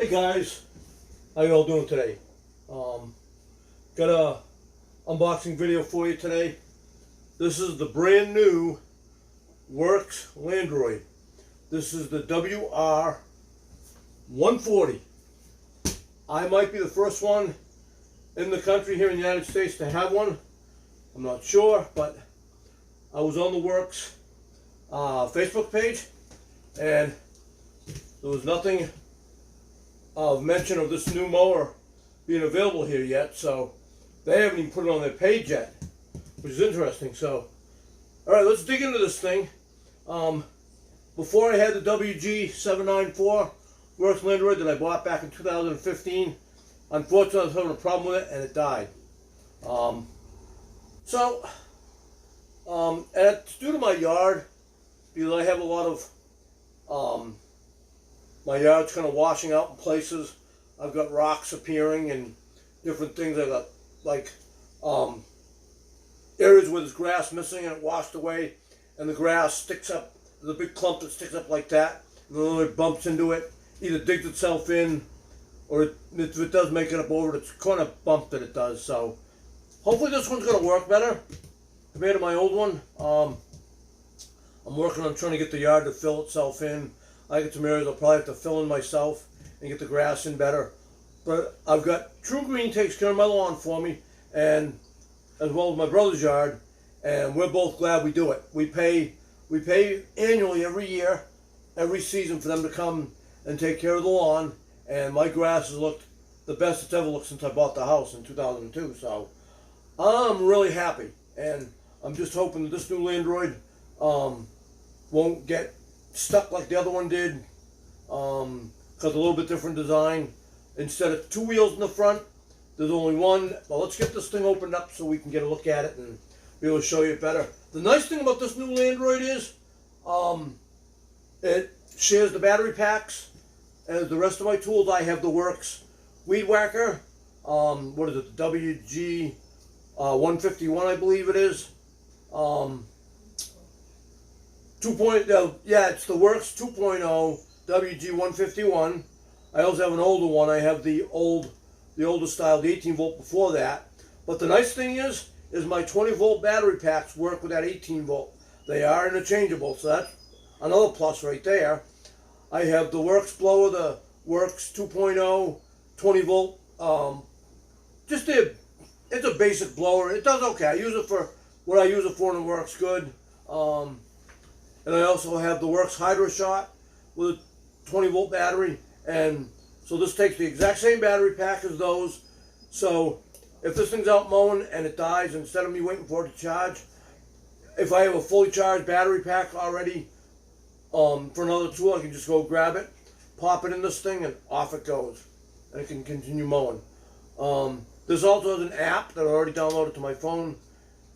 Hey guys, how you all doing today? Got a unboxing video for you today. This is the brand new Worx Landroid. This is the WR140. I might be the first one in the country here in the United States to have one. I'm not sure, but I was on the Worx Facebook page and there was nothing of mention of this new mower being available here yet, so they haven't even put it on their page yet, which is interesting. So, alright, let's dig into this thing. Before I had the WG794 Worx Landroid that I bought back in 2015, unfortunately I was having a problem with it and it died. And it's due to my yard, because I have a lot of my yard's kind of washing out in places. I've got rocks appearing and different things. I've got like areas where there's grass missing and it washed away, and the grass sticks up. There's a big clump that sticks up like that, and then it bumps into it, either digs itself in, or if it does make it up over it, it's kind of bump that it does. So hopefully this one's going to work better compared to my old one. I'm working on trying to get the yard to fill itself in. I get some areas I'll probably have to fill in myself and get the grass in better. But I've got True Green takes care of my lawn for me, and as well as my brother's yard, and we're both glad we do it. We pay annually every year, every season, for them to come and take care of the lawn, and my grass has looked the best it's ever looked since I bought the house in 2002. So I'm really happy, and I'm just hoping that this new Landroid won't get stuck like the other one did, because a little bit different design. Instead of two wheels in the front, there's only one. Well, let's get this thing opened up so we can get a look at it and be able to show you it better. The nice thing about this new Landroid is it shares the battery packs as the rest of my tools. I have the Worx Weed Whacker, what is it, the WG151 I believe it is. It's the Worx 2.0 WG151. I also have an older one. I have the older style, the 18 volt before that. But the nice thing is my 20 volt battery packs work with that 18 volt. They are interchangeable, so that's another plus right there. I have the Worx blower, the Worx 2.0 20 volt. It's a basic blower. It does okay. I use it for what I use it for, and it works good. And I also have the Worx Hydro Shot with a 20 volt battery, and so this takes the exact same battery pack as those. So if this thing's out mowing and it dies, instead of me waiting for it to charge, if I have a fully charged battery pack already for another tool, I can just go grab it, pop it in this thing, and off it goes, and it can continue mowing. This also has an app that I already downloaded to my phone.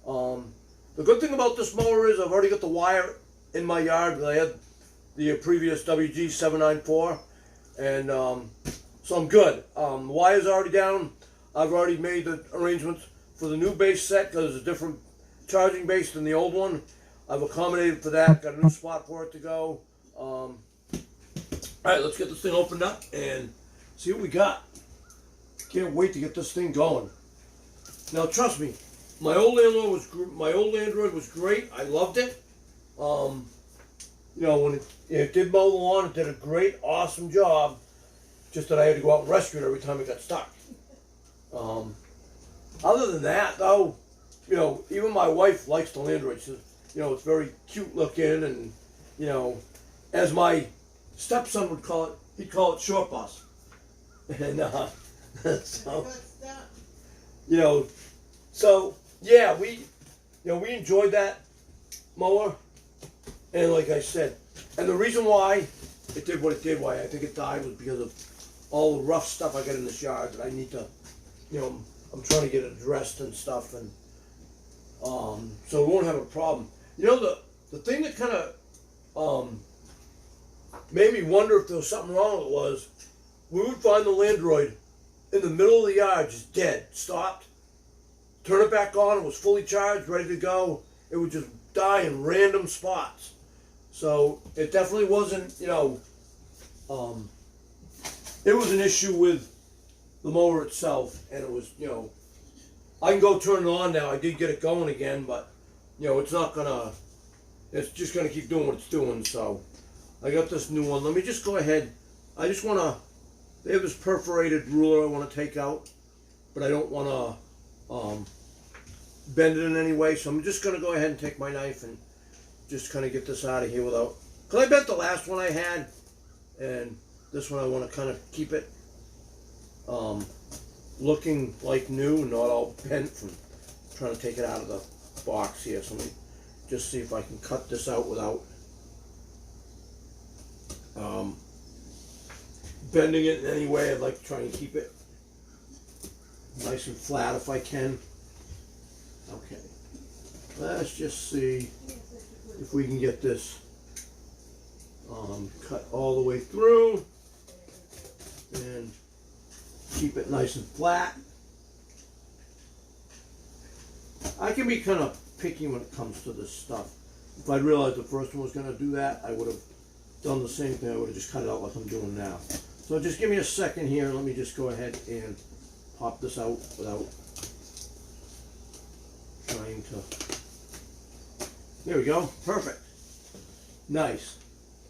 The good thing about this mower is I've already got the wire in my yard, because I had the previous WG794, and so I'm good. The wire's already down. I've already made the arrangements for the new base set, because it's a different charging base than the old one. I've accommodated for that, got a new spot for it to go. Alright, let's get this thing opened up and see what we got. Can't wait to get this thing going. Now trust me, my old Landroid was great. I loved it. When it did mow the lawn, it did a great, awesome job. Just that I had to go out and rescue it every time it got stuck. Other than that, though, even my wife likes the Landroid. She says, it's very cute looking, and as my stepson would call it, he'd call it short bus. And we enjoyed that mower. And like I said, and the reason why it did what it did, why I think it died, was because of all the rough stuff I got in this yard that I need to, I'm trying to get it addressed and stuff, and so we won't have a problem. The thing that kind of made me wonder if there was something wrong with it was, we would find the Landroid in the middle of the yard, just dead, stopped, turn it back on, it was fully charged, ready to go. It would just die in random spots. So it definitely wasn't, it was an issue with the mower itself, and it was, you know, I can go turn it on now. I did get it going again, but, you know, it's not gonna, it's just gonna keep doing what it's doing. So I got this new one. Let me just go ahead. I just want to, they have this perforated ruler I want to take out, but I don't want to bend it in any way. So I'm just going to go ahead and take my knife and just kind of get this out of here without, because I bent the last one I had, and this one I want to kind of keep it looking like new, not all bent from trying to take it out of the box here. So let me just see if I can cut this out without bending it in any way. I'd like to try and keep it nice and flat if I can. Okay, let's just see if we can get this cut all the way through and keep it nice and flat. I can be kind of picky when it comes to this stuff. If I'd realized the first one was going to do that, I would have done the same thing. I would have just cut it out like I'm doing now. So just give me a second here. Let me just go ahead and pop this out without trying to. There we go. Perfect. Nice.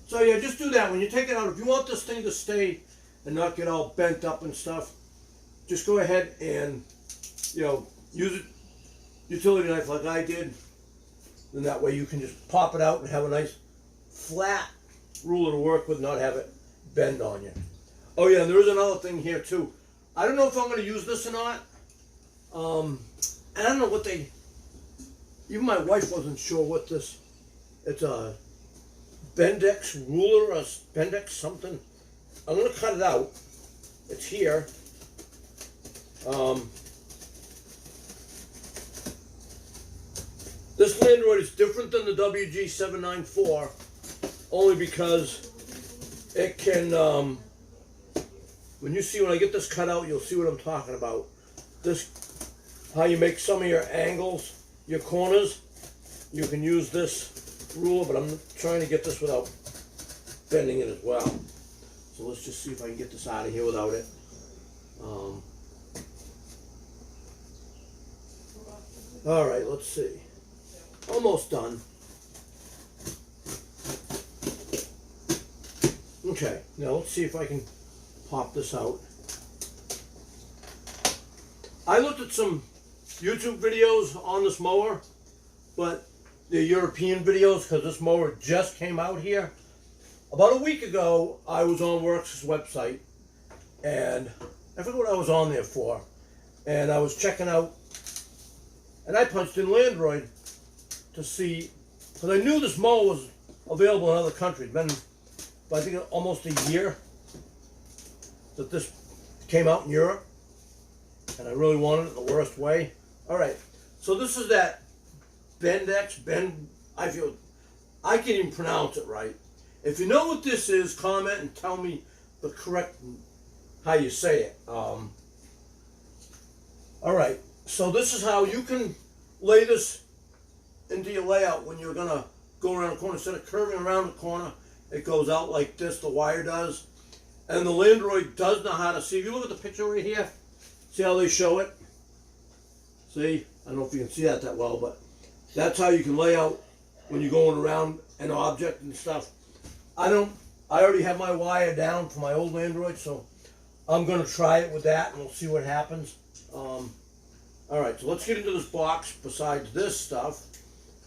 So yeah, just do that when you take it out. If you want this thing to stay and not get all bent up and stuff, just go ahead and, you know, use a utility knife like I did. Then that way you can just pop it out and have a nice flat ruler to work with, not have it bend on you. Oh yeah, and there is another thing here too. I don't know if I'm going to use this or not. And I don't know what they, even my wife wasn't sure what this, it's a Bendix Ruler or Bendix something. I'm going to cut it out. It's here. This Landroid is different than the WG794 only because it can, when I get this cut out, you'll see what I'm talking about. This, how you make some of your angles, your corners, you can use this ruler, but I'm trying to get this without bending it as well. So let's just see if I can get this out of here without it. All right, let's see. Almost done. Okay, now let's see if I can pop this out. I looked at some YouTube videos on this mower, but they're European videos because this mower just came out here. About a week ago, I was on Worx's website, and I forget what I was on there for, and I was checking out, and I punched in Landroid to see, because I knew this mower was available in other countries. Been, I think, almost a year that this came out in Europe, and I really wanted it in the worst way. All right, so this is that Bendix, I feel, I can't even pronounce it right. If you know what this is, comment and tell me the correct, how you say it. All right, so this is how you can lay this into your layout when you're gonna go around the corner. Instead of curving around the corner, it goes out like this, the wire does. And the Landroid does know how to see. If you look at the picture right here, see how they show it? See? I don't know if you can see that well, but that's how you can lay out when you're going around an object and stuff. I already have my wire down for my old Landroid, so I'm going to try it with that and we'll see what happens. All right, so let's get into this box. Besides this stuff,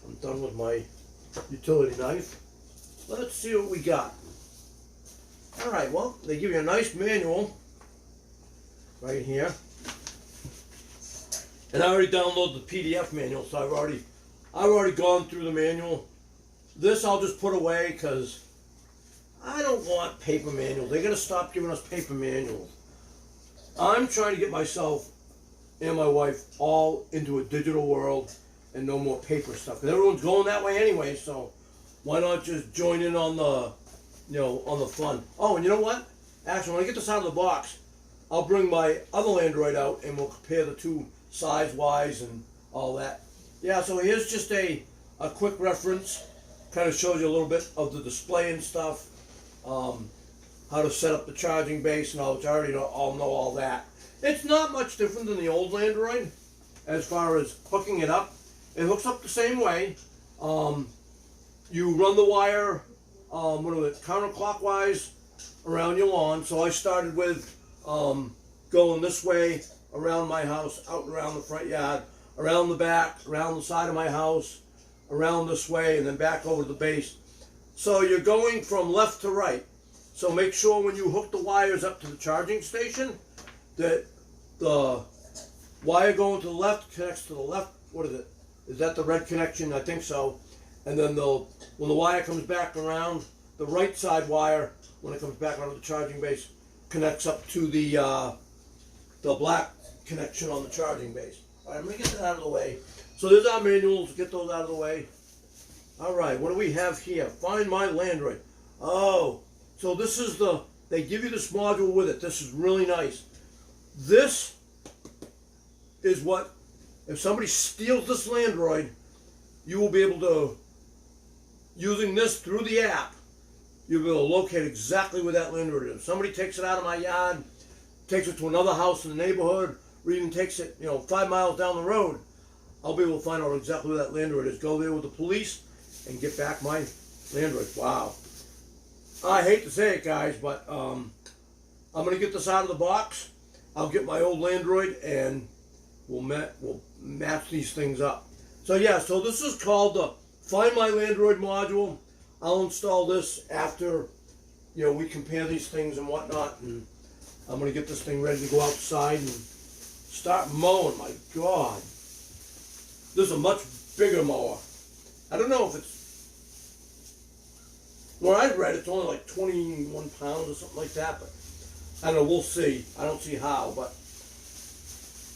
I'm done with my utility knife. Let's see what we got. All right, well, they give you a nice manual right here. And I already downloaded the PDF manual, so I've already gone through the manual. This I'll just put away because I don't want paper manuals. They're going to stop giving us paper manuals. I'm trying to get myself and my wife all into a digital world and no more paper stuff. Because everyone's going that way anyway, so why not just join in on the, on the fun. Oh, and you know what? Actually, when I get this out of the box, I'll bring my other Landroid out and we'll compare the two size-wise and all that. Yeah, so here's just a quick reference. Kind of shows you a little bit of the display and stuff. how to set up the charging base and all, which I already all know all that. It's not much different than the old Landroid as far as hooking it up. It hooks up the same way. You run the wire, counterclockwise around your lawn. So I started with going this way around my house, out and around the front yard, around the back, around the side of my house, around this way, and then back over to the base. So you're going from left to right. So make sure when you hook the wires up to the charging station that the wire going to the left connects to the left. What is it? Is that the red connection? I think so. And then when the wire comes back around, the right side wire, when it comes back onto the charging base, connects up to the black connection on the charging base. All right, I'm going to get that out of the way. So there's our manuals. Get those out of the way. All right, what do we have here? Find my Landroid. Oh, so this is they give you this module with it. This is really nice. This is what, if somebody steals this Landroid, you will be able to, using this through the app, you'll be able to locate exactly where that Landroid is. If somebody takes it out of my yard, takes it to another house in the neighborhood, or even takes it, 5 miles down the road, I'll be able to find out exactly where that Landroid is. Go there with the police and get back my Landroid. Wow. I hate to say it, guys, but I'm going to get this out of the box. I'll get my old Landroid and we'll match these things up. So yeah, so this is called the Find My Landroid module. I'll install this after, we compare these things and whatnot, and I'm going to get this thing ready to go outside and start mowing. My God. This is a much bigger mower. I don't know if it's, where I've read it's only like 21 pounds or something like that, but I don't know, we'll see. I don't see how, but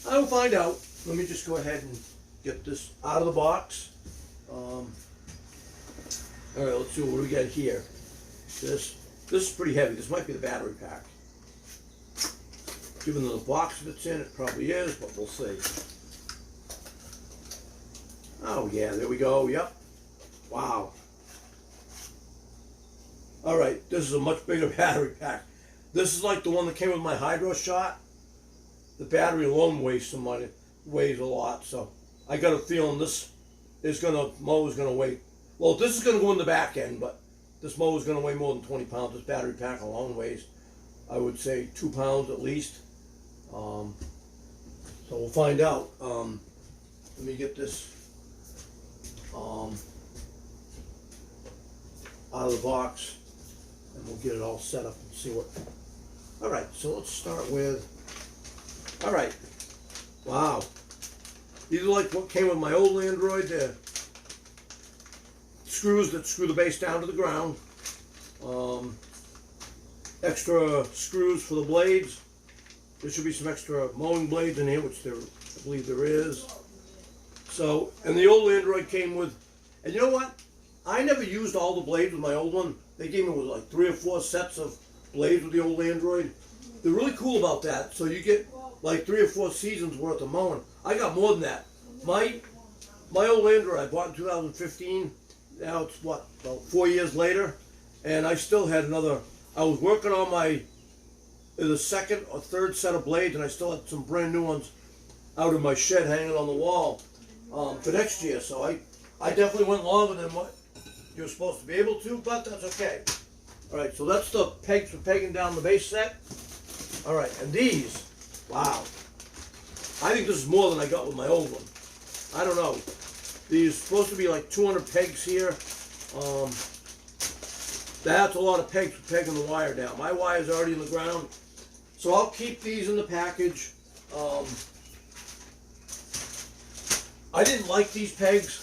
I'll find out. Let me just go ahead and get this out of the box. All right, let's see what we got here. This is pretty heavy. This might be the battery pack. Given the box that's in, it probably is, but we'll see. Oh yeah, there we go. Yep. Wow. All right, this is a much bigger battery pack. This is like the one that came with my Hydro Shot. The battery alone weighs some money, weighs a lot. So I got a feeling this is mow is gonna weigh. Well, this is gonna go in the back end, but this mow is gonna weigh more than 20 pounds. This battery pack alone weighs, I would say, 2 pounds at least. So we'll find out. Let me get this out of the box, and we'll get it all set up and see what. All right, so let's start with. All right, wow. These are like what came with my old Landroid. The screws that screw the base down to the ground. Extra screws for the blades. There should be some extra mowing blades in here, which I believe there is. So, and the old Landroid came with, and you know what? I never used all the blades with my old one. They gave me like 3 or 4 sets of blades with the old Landroid. They're really cool about that. So you get like 3 or 4 seasons worth of mowing. I got more than that. My old Landroid I bought in 2015. Now it's what, about 4 years later, and I still had another. I was working on the second or third set of blades, and I still had some brand new ones out in my shed hanging on the wall for next year. So I definitely went longer than what you're supposed to be able to, but that's okay. All right, so that's the pegs for pegging down the base set. All right, and these, wow. I think this is more than I got with my old one. I don't know. These are supposed to be like 200 pegs here. That's a lot of pegs for pegging the wire down. My wire is already in the ground, so I'll keep these in the package. I didn't like these pegs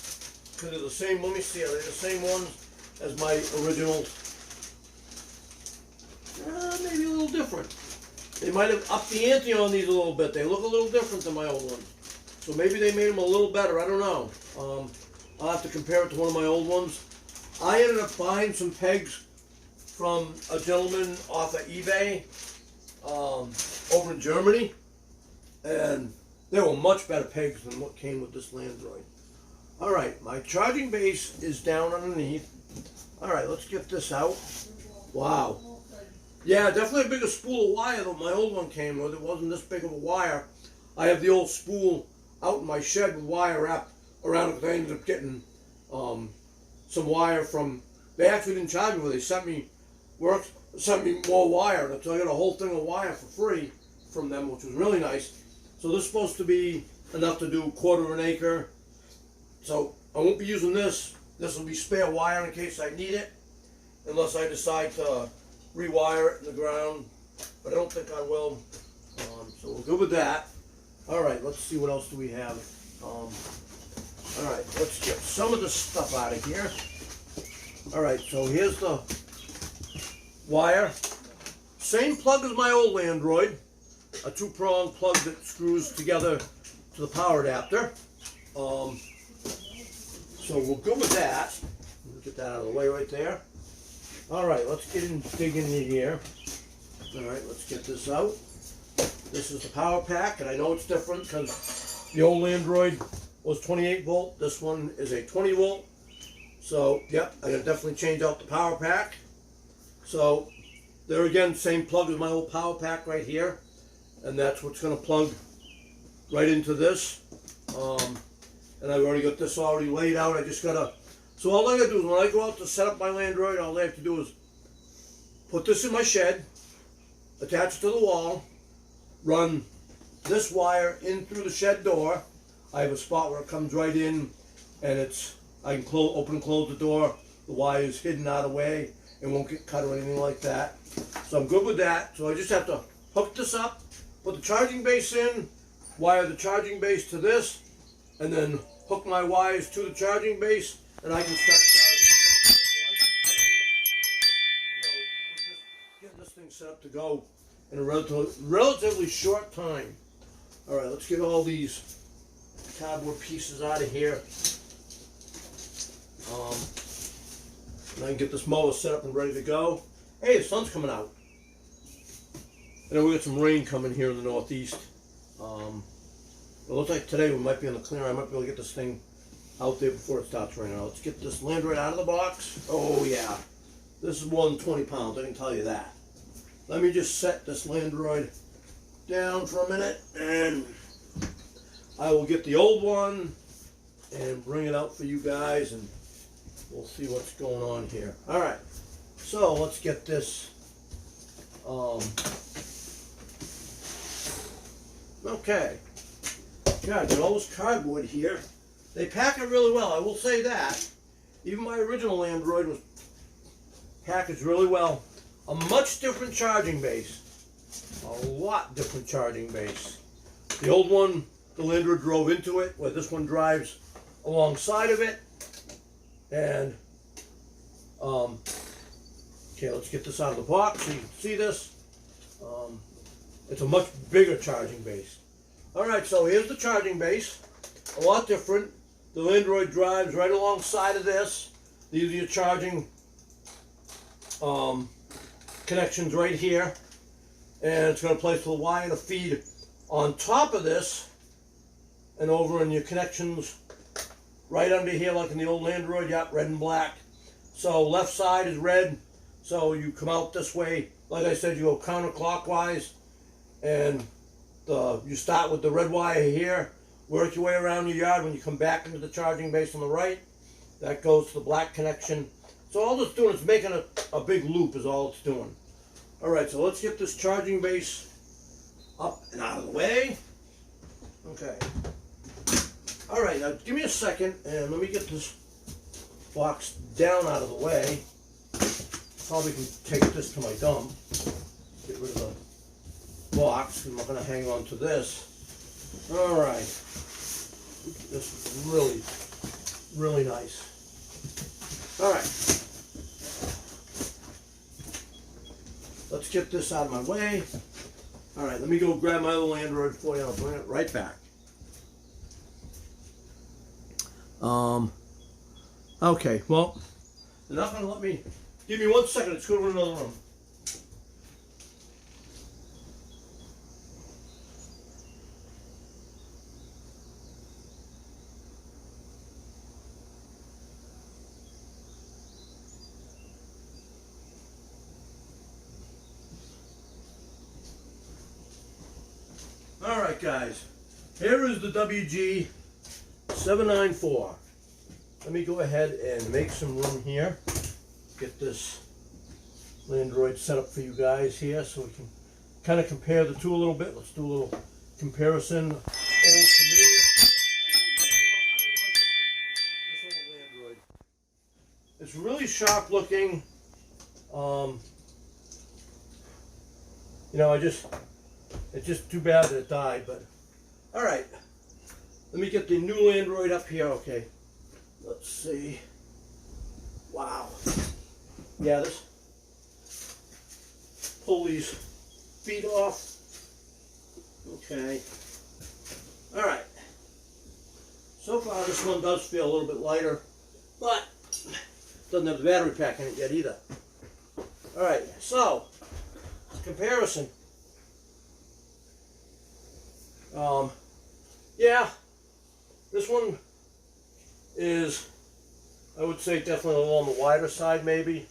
because they're the same. Let me see, are they the same ones as my originals? Maybe a little different. They might have upped the ante on these a little bit. They look a little different than my old ones. So maybe they made them a little better. I don't know. I'll have to compare it to one of my old ones. I ended up buying some pegs from a gentleman off of eBay over in Germany. And they were much better pegs than what came with this Landroid. All right, my charging base is down underneath. All right, let's get this out. Wow. Yeah, definitely a bigger spool of wire than my old one came with. It wasn't this big of a wire. I have the old spool out in my shed with wire wrapped around it because I ended up getting some wire from. They actually didn't charge me for it. They sent me more wire, and so I got a whole thing of wire for free from them, which was really nice. So this is supposed to be enough to do 1/4 of an acre. So I won't be using this. This will be spare wire in case I need it, unless I decide to rewire it in the ground. But I don't think I will. So we're good with that. All right, let's see what else do we have. All right, let's get some of this stuff out of here. All right, so here's the wire. Same plug as my old Landroid. A 2-prong plug that screws together to the power adapter. So we're good with that. Let me get that out of the way right there. All right, let's dig in here. All right, let's get this out. This is the power pack, and I know it's different because the old Landroid was 28 volt. This one is a 20 volt. So, yep, I gotta definitely change out the power pack. So, there again, same plug as my old power pack right here. And that's what's gonna plug right into this. And I've already got this already laid out. I just gotta, so all I gotta do is when I go out to set up my Landroid, all I have to do is put this in my shed, attach it to the wall, run this wire in through the shed door. I have a spot where it comes right in, and I can open and close the door. The wire is hidden out of the way. It won't get cut or anything like that. So I'm good with that. So I just have to hook this up, put the charging base in, wire the charging base to this, and then hook my wires to the charging base, and I can start charging. Getting this thing set up to go in a relatively short time. All right, let's get all these cardboard pieces out of here. And I can get this mower set up and ready to go. Hey, the sun's coming out. And then we got some rain coming here in the northeast. It looks like today we might be on the clear. I might be able to get this thing out there before it starts raining. Let's get this Landroid out of the box. Oh yeah, this is more than 20 pounds, I can tell you that. Let me just set this Landroid down for a minute, and I will get the old one and bring it out for you guys, and we'll see what's going on here. All right, so let's get this. Okay. God, got all this cardboard here. They pack it really well, I will say that. Even my original Landroid was packaged really well. A much different charging base. A lot different charging base. The old one, the Landroid drove into it, where this one drives alongside of it. And, okay, let's get this out of the box so you can see this. It's a much bigger charging base. Alright, so here's the charging base. A lot different. The Landroid drives right alongside of this. These are your charging connections right here. And it's going to place the wire to feed on top of this and over in your connections right under here like in the old Landroid. Yep, red and black. So left side is red. So you come out this way. Like I said, you go counterclockwise. And you start with the red wire here, work your way around your yard. When you come back into the charging base on the right, that goes to the black connection. So all it's doing is making a big loop is all it's doing. Alright, so let's get this charging base up and out of the way. Okay. Alright, now give me a second and let me get this box down out of the way. Probably can take this to my dump. Get rid of the box. I'm not going to hang on to this. All right. This is really, really nice. All right. Let's get this out of my way. All right, let me go grab my other Landroid for you. I'll bring it right back. Okay, well, they're not going to let me. Give me 1 second. Let's go to another room. guys, here is the WG794. Let me go ahead and make some room here. Get this Landroid set up for you guys here so we can kind of compare the two a little bit. Let's do a little comparison. Old to new. This old Landroid. It's really sharp looking. You know, it's just too bad that it died, but all right. Let me get the new Landroid up here. Okay, let's see. Wow. Yeah, this. Pull these feet off. Okay. All right. So far, this one does feel a little bit lighter, but doesn't have the battery pack in it yet either. All right. So, comparison. Yeah, this one is, I would say, definitely a little on the wider side, maybe.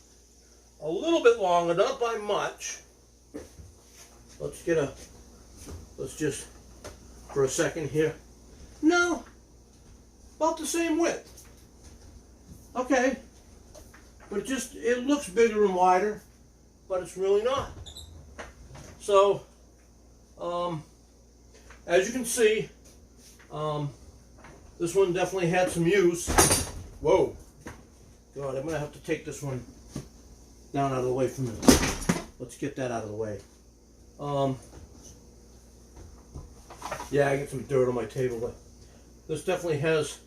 A little bit longer, not by much. Let's just, for a second here. No, about the same width. Okay, but it looks bigger and wider, but it's really not. So, as you can see, this one definitely had some use. Whoa, God, I'm gonna have to take this one down out of the way for a minute. Let's get that out of the way. Yeah, I get some dirt on my table, but this definitely has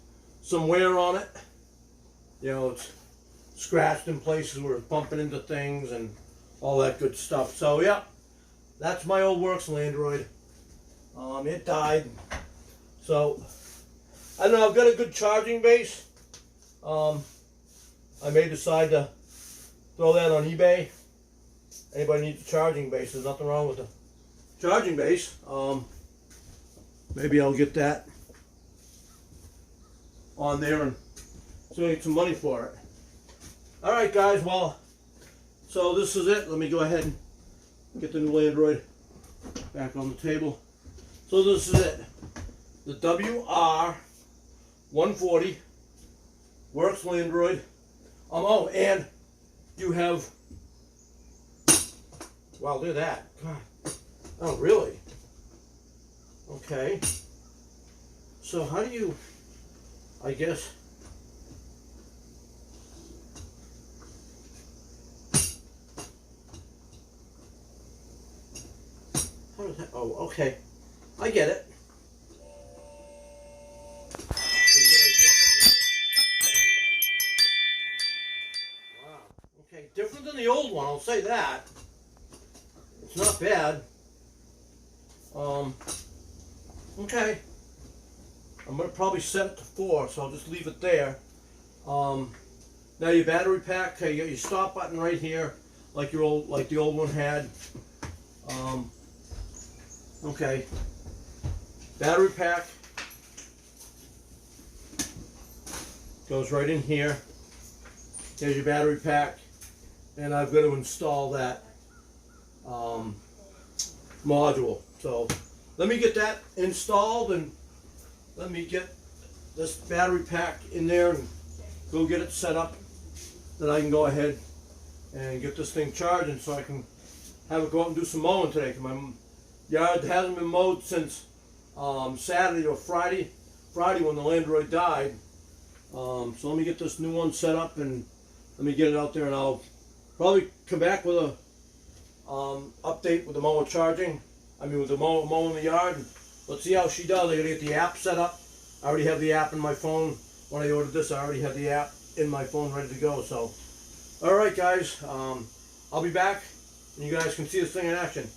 some wear on it. You know, it's scratched in places where it's bumping into things and all that good stuff. So yeah, that's my old Worx Landroid. It died. So I don't know, I've got a good charging base. I may decide to throw that on eBay. Anybody needs a charging base, there's nothing wrong with the charging base. Maybe I'll get that on there and so I get some money for it. Alright guys, well, so this is it. Let me go ahead and get the new Landroid back on the table. So this is it. The WR140 Worx Landroid. Oh, and you have, wow, look at that. God. Oh, really? Okay. So how do you, I guess, how does that, oh, okay. I get it. Wow. Okay, different than the old one, I'll say that. It's not bad. Okay. I'm gonna probably set it to 4, so I'll just leave it there. Now your battery pack, okay, you got your stop button right here, like the old one had. Okay. Battery pack goes right in here. Here's your battery pack, and I've got to install that module. So let me get that installed and let me get this battery pack in there and go get it set up. Then I can go ahead and get this thing charging so I can have it go out and do some mowing today. Cause my yard hasn't been mowed since Saturday or Friday when the Landroid died. So let me get this new one set up and let me get it out there, and I'll probably come back with a update with the mower charging. I mean with the mower mowing the yard. Let's see how she does. I gotta get the app set up. I already have the app in my phone. When I ordered this, I already have the app in my phone ready to go. So, all right, guys, I'll be back, and you guys can see this thing in action.